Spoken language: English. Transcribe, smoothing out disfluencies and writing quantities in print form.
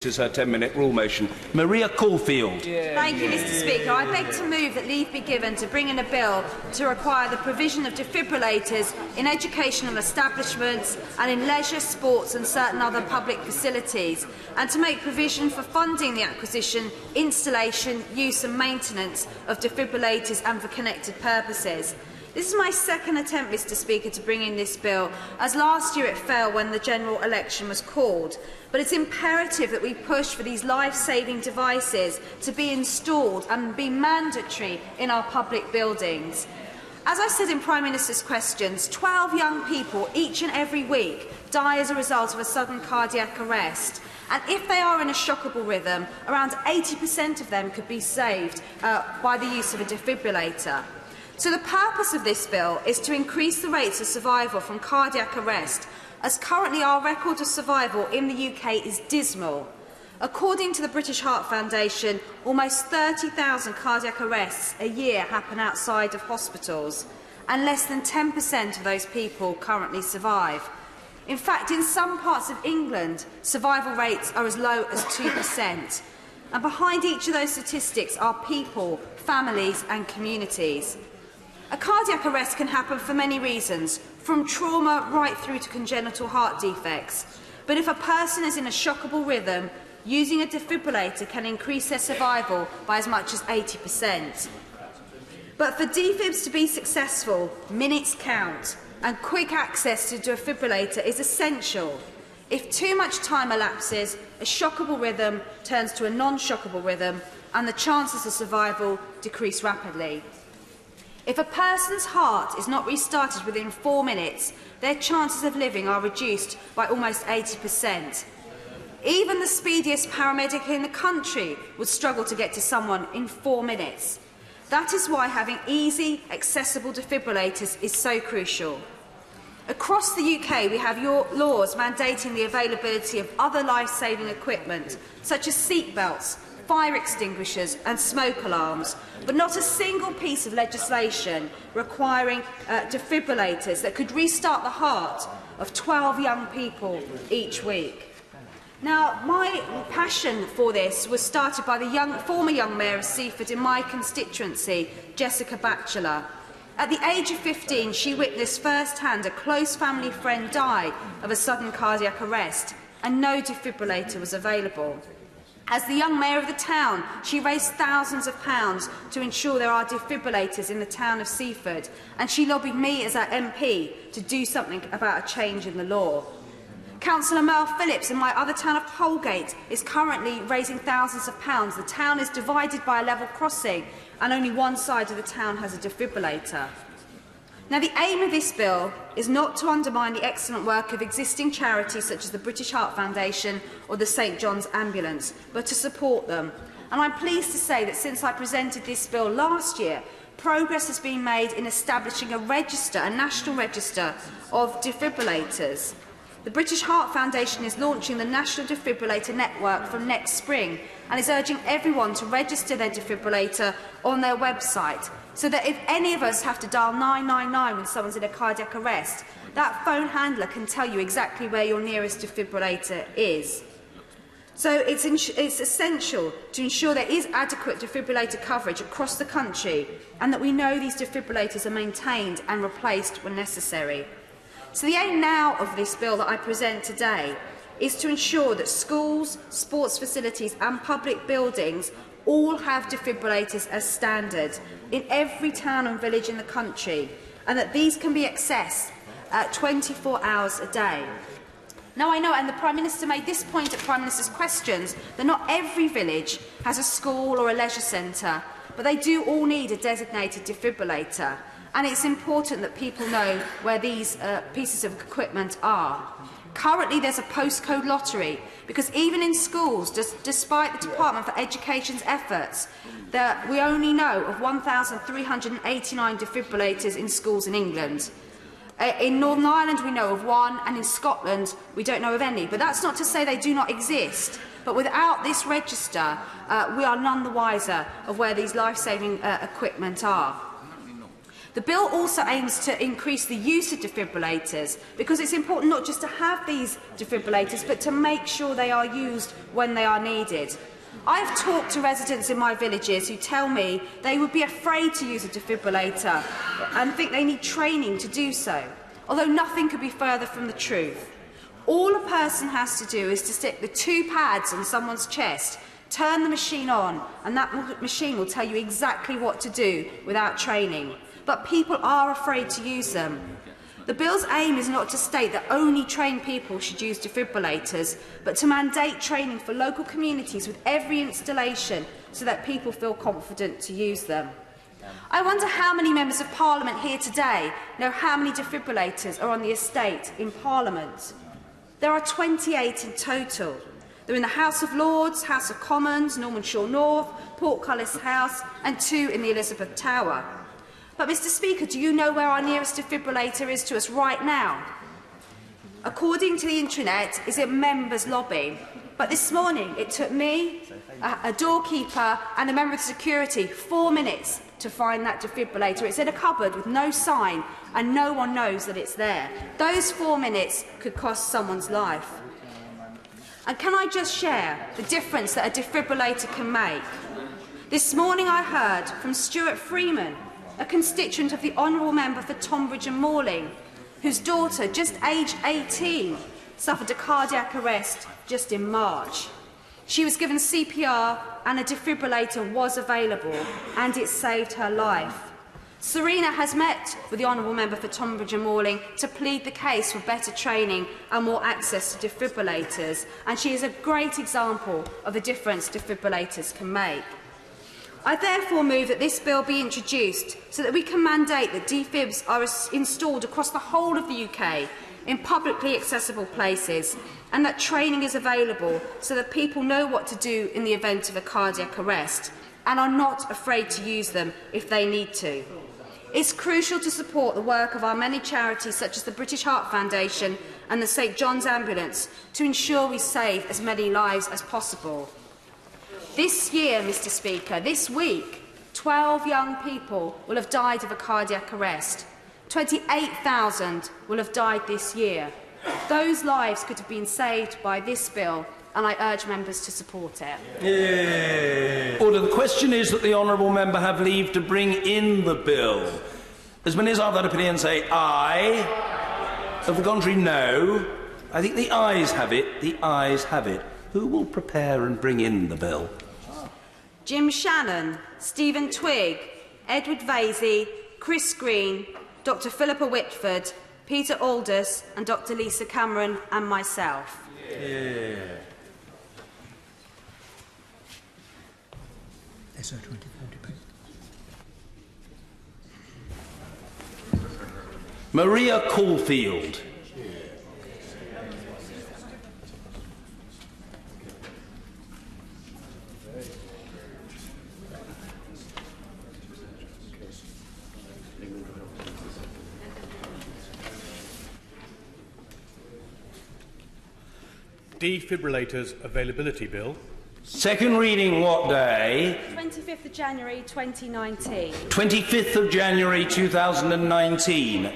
This is her 10-minute rule motion. Maria Caulfield. Thank you, Mr. Speaker. I beg to move that leave be given to bring in a bill to require the provision of defibrillators in educational establishments and in leisure, sports and certain other public facilities, and to make provision for funding the acquisition, installation, use and maintenance of defibrillators and for connected purposes. This is my second attempt, Mr. Speaker, to bring in this bill, as last year it fell when the general election was called. But it's imperative that we push for these life-saving devices to be installed and be mandatory in our public buildings. As I said in Prime Minister's questions, 12 young people each and every week die as a result of a sudden cardiac arrest. And if they are in a shockable rhythm, around 80% of them could be saved by the use of a defibrillator. So the purpose of this bill is to increase the rates of survival from cardiac arrest, as currently our record of survival in the UK is dismal. According to the British Heart Foundation, almost 30,000 cardiac arrests a year happen outside of hospitals, and less than 10% of those people currently survive. In fact, in some parts of England, survival rates are as low as 2%. And behind each of those statistics are people, families and communities. A cardiac arrest can happen for many reasons, from trauma right through to congenital heart defects. But if a person is in a shockable rhythm, using a defibrillator can increase their survival by as much as 80%. But for defibs to be successful, minutes count, and quick access to a defibrillator is essential. If too much time elapses, a shockable rhythm turns to a non-shockable rhythm, and the chances of survival decrease rapidly. If a person's heart is not restarted within 4 minutes, their chances of living are reduced by almost 80%. Even the speediest paramedic in the country would struggle to get to someone in 4 minutes. That is why having easy, accessible defibrillators is so crucial. Across the UK, we have laws mandating the availability of other life-saving equipment, such as seat belts, fire extinguishers and smoke alarms, but not a single piece of legislation requiring defibrillators that could restart the heart of 12 young people each week. Now, my passion for this was started by the former young mayor of Seaford in my constituency, Jessica Batchelor. At the age of 15, she witnessed firsthand a close family friend die of a sudden cardiac arrest, and no defibrillator was available. As the young mayor of the town, she raised thousands of pounds to ensure there are defibrillators in the town of Seaford, and she lobbied me as our MP to do something about a change in the law. Councillor Mel Phillips in my other town of Holgate is currently raising thousands of pounds. The town is divided by a level crossing, and only one side of the town has a defibrillator. Now, the aim of this bill is not to undermine the excellent work of existing charities such as the British Heart Foundation or the St John's Ambulance, but to support them. And I'm pleased to say that since I presented this bill last year, progress has been made in establishing a national register of defibrillators. The British Heart Foundation is launching the National Defibrillator Network from next spring and is urging everyone to register their defibrillator on their website, so that if any of us have to dial 999 when someone's in a cardiac arrest, that phone handler can tell you exactly where your nearest defibrillator is. So it's essential to ensure there is adequate defibrillator coverage across the country, and that we know these defibrillators are maintained and replaced when necessary. So the aim now of this bill that I present today is to ensure that schools, sports facilities and public buildings all have defibrillators as standard in every town and village in the country, and that these can be accessed 24 hours a day. Now, I know, and the Prime Minister made this point at Prime Minister's questions, that not every village has a school or a leisure centre, but they do all need a designated defibrillator, and it's important that people know where these pieces of equipment are. Currently, there's a postcode lottery, because even in schools, despite the Department for Education's efforts, we only know of 1,389 defibrillators in schools in England. In Northern Ireland, we know of one, and in Scotland, we don't know of any. But that's not to say they do not exist. But without this register, we are none the wiser of where these life-saving equipment are. The bill also aims to increase the use of defibrillators because it's important not just to have these defibrillators but to make sure they are used when they are needed. I have talked to residents in my villages who tell me they would be afraid to use a defibrillator and think they need training to do so, although nothing could be further from the truth. All a person has to do is to stick the 2 pads on someone's chest, turn the machine on, and that machine will tell you exactly what to do without training. But people are afraid to use them. The bill's aim is not to state that only trained people should use defibrillators, but to mandate training for local communities with every installation so that people feel confident to use them. I wonder how many members of Parliament here today know how many defibrillators are on the estate in Parliament. There are 28 in total. They're in the House of Lords, House of Commons, Normanshire North, Portcullis House and 2 in the Elizabeth Tower. But, Mr Speaker, do you know where our nearest defibrillator is to us right now? According to the intranet, it's in Members' Lobby. But this morning, it took me, a doorkeeper and a member of security 4 minutes to find that defibrillator. It's in a cupboard with no sign and no one knows that it's there. Those 4 minutes could cost someone's life. And can I just share the difference that a defibrillator can make? This morning I heard from Stuart Freeman, a constituent of the Honourable Member for Tonbridge and Malling, whose daughter, just aged 18, suffered a cardiac arrest just in March. She was given CPR and a defibrillator was available and it saved her life. Serena has met with the Honourable Member for Tonbridge and Malling to plead the case for better training and more access to defibrillators, and she is a great example of the difference defibrillators can make. I therefore move that this bill be introduced so that we can mandate that defibs are installed across the whole of the UK in publicly accessible places and that training is available so that people know what to do in the event of a cardiac arrest and are not afraid to use them if they need to. It's crucial to support the work of our many charities such as the British Heart Foundation and the St John's Ambulance to ensure we save as many lives as possible. This year, Mr Speaker, this week, 12 young people will have died of a cardiac arrest. 28,000 will have died this year. Those lives could have been saved by this bill, and I urge members to support it. Yeah. Order. The question is that the honourable member have leave to bring in the bill. As many as are of that opinion say aye. Of the contrary, no. I think the ayes have it. The ayes have it. Who will prepare and bring in the bill? Jim Shannon, Stephen Twigg, Edward Vasey, Chris Green, Dr Philippa Whitford, Peter Aldous and Dr Lisa Cameron and myself. Yeah. Maria Caulfield. Defibrillators Availability Bill. Second reading what day? 25th of January 2019. 25th of January 2019.